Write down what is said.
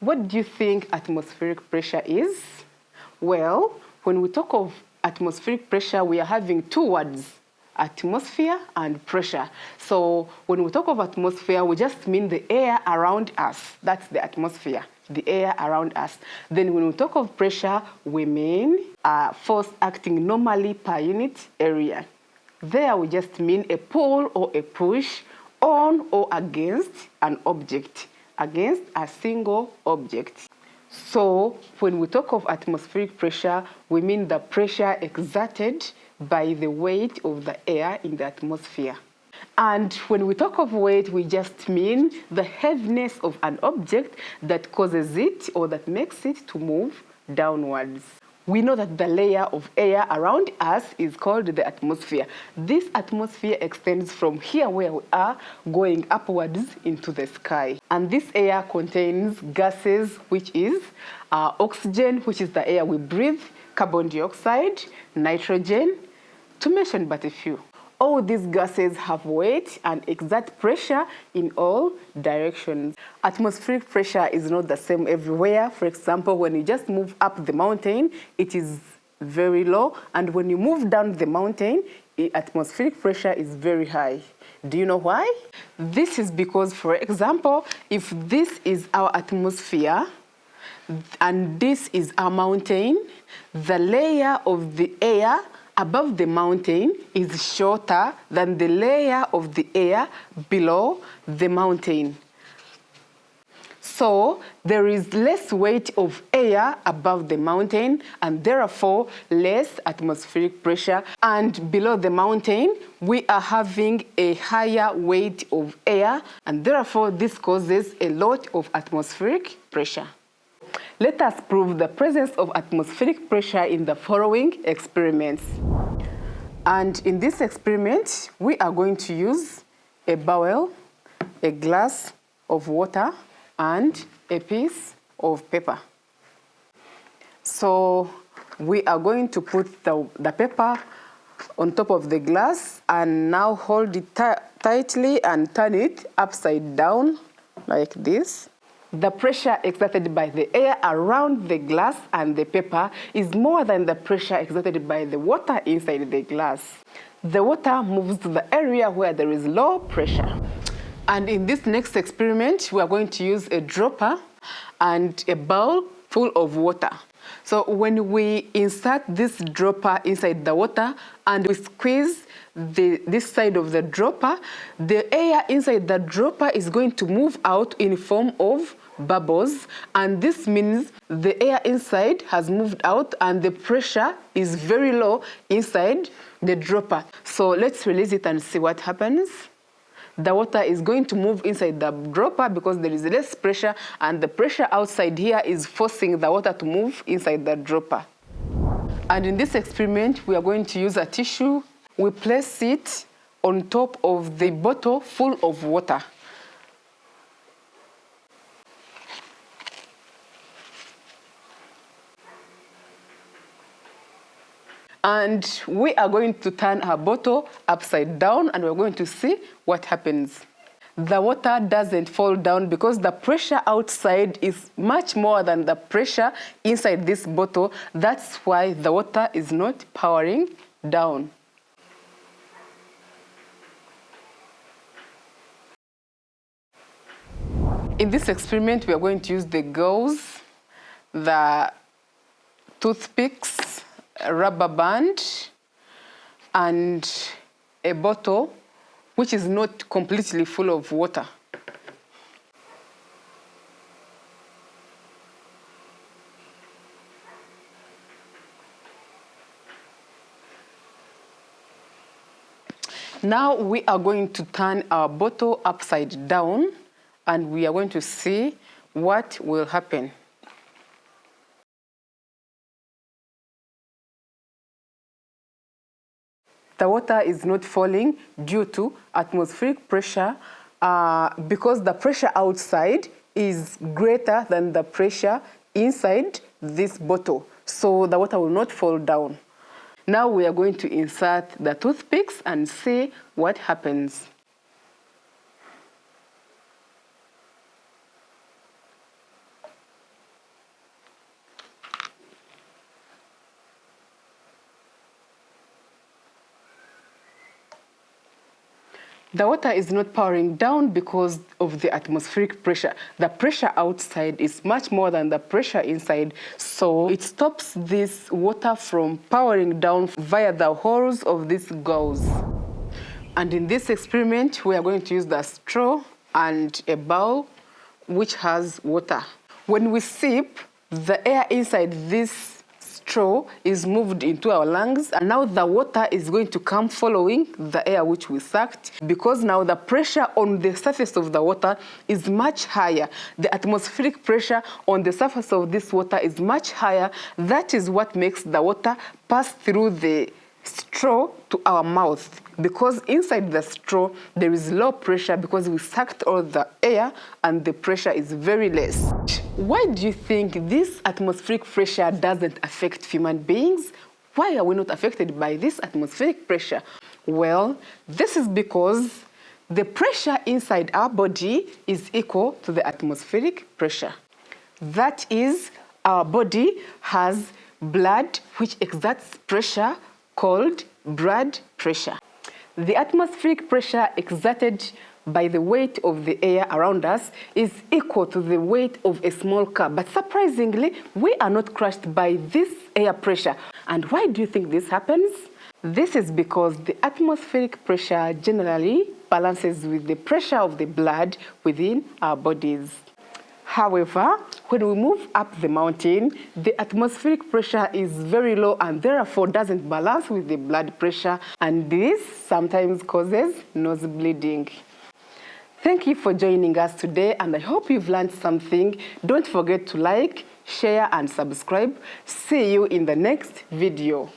What do you think atmospheric pressure is? Well, when we talk of atmospheric pressure, we are having two words, atmosphere and pressure. So when we talk of atmosphere, we just mean the air around us. That's the atmosphere, the air around us. Then when we talk of pressure, we mean a force acting normally per unit area. There we just mean a pull or a push on or against an object, against a single object. So when we talk of atmospheric pressure, we mean the pressure exerted by the weight of the air in the atmosphere. And when we talk of weight, we just mean the heaviness of an object that causes it or that makes it to move downwards. We know that the layer of air around us is called the atmosphere. This atmosphere extends from here where we are going upwards into the sky. And this air contains gases, which is oxygen, which is the air we breathe, carbon dioxide, nitrogen, to mention but a few. All these gases have weight and exert pressure in all directions. Atmospheric pressure is not the same everywhere. For example, when you just move up the mountain, it is very low. And when you move down the mountain, atmospheric pressure is very high. Do you know why? This is because, for example, if this is our atmosphere and this is our mountain, the layer of the air above the mountain is shorter than the layer of the air below the mountain. So there is less weight of air above the mountain and therefore less atmospheric pressure. And below the mountain, we are having a higher weight of air and therefore this causes a lot of atmospheric pressure. Let us prove the presence of atmospheric pressure in the following experiments. And in this experiment, we are going to use a bowl, a glass of water, and a piece of paper. So we are going to put the paper on top of the glass and now hold it tightly and turn it upside down like this. The pressure exerted by the air around the glass and the paper is more than the pressure exerted by the water inside the glass. The water moves to the area where there is low pressure. And in this next experiment, we are going to use a dropper and a bowl full of water. So when we insert this dropper inside the water and we squeeze this side of the dropper, the air inside the dropper is going to move out in form of bubbles, and this means the air inside has moved out and the pressure is very low inside the dropper. So let's release it and see what happens. The water is going to move inside the dropper because there is less pressure, and the pressure outside here is forcing the water to move inside the dropper. And in this experiment, we are going to use a tissue. We place it on top of the bottle full of water. And we are going to turn our bottle upside down and we're going to see what happens. The water doesn't fall down because the pressure outside is much more than the pressure inside this bottle. That's why the water is not powering down. In this experiment, we are going to use the Gauze, the Toothpicks, a Rubberband, and a bottle which is not completely full of water. Now we are going to turn our bottle upside down and we are going to see what will happen. The water is not falling due to atmospheric pressure because the pressure outside is greater than the pressure inside this bottle. So the water will not fall down. Now we are going to insert the toothpicks and see what happens. The water is not powering down because of the atmospheric pressure. The pressure outside is much more than the pressure inside, so it stops this water from powering down via the holes of this gauze. And in this experiment, we are going to use the straw and a bowl which has water. When we sip, the air inside this straw is moved into our lungs, and now the water is going to come following the air which we sucked, because now the pressure on the surface of the water is much higher. The atmospheric pressure on the surface of this water is much higher. That is what makes the water pass through the straw to our mouth, because inside the straw there is low pressure because we sucked all the air and the pressure is very less. Why do you think this atmospheric pressure doesn't affect human beings? Why are we not affected by this atmospheric pressure? Well, this is because the pressure inside our body is equal to the atmospheric pressure. That is, our body has blood which exerts pressure called blood pressure. The atmospheric pressure exerted by the weight of the air around us is equal to the weight of a small car. But surprisingly, we are not crushed by this air pressure. And why do you think this happens? This is because the atmospheric pressure generally balances with the pressure of the blood within our bodies. However, when we move up the mountain, the atmospheric pressure is very low and therefore doesn't balance with the blood pressure, and this sometimes causes nosebleeding. Thank you for joining us today, and I hope you've learned something. Don't forget to like, share, and subscribe. See you in the next video.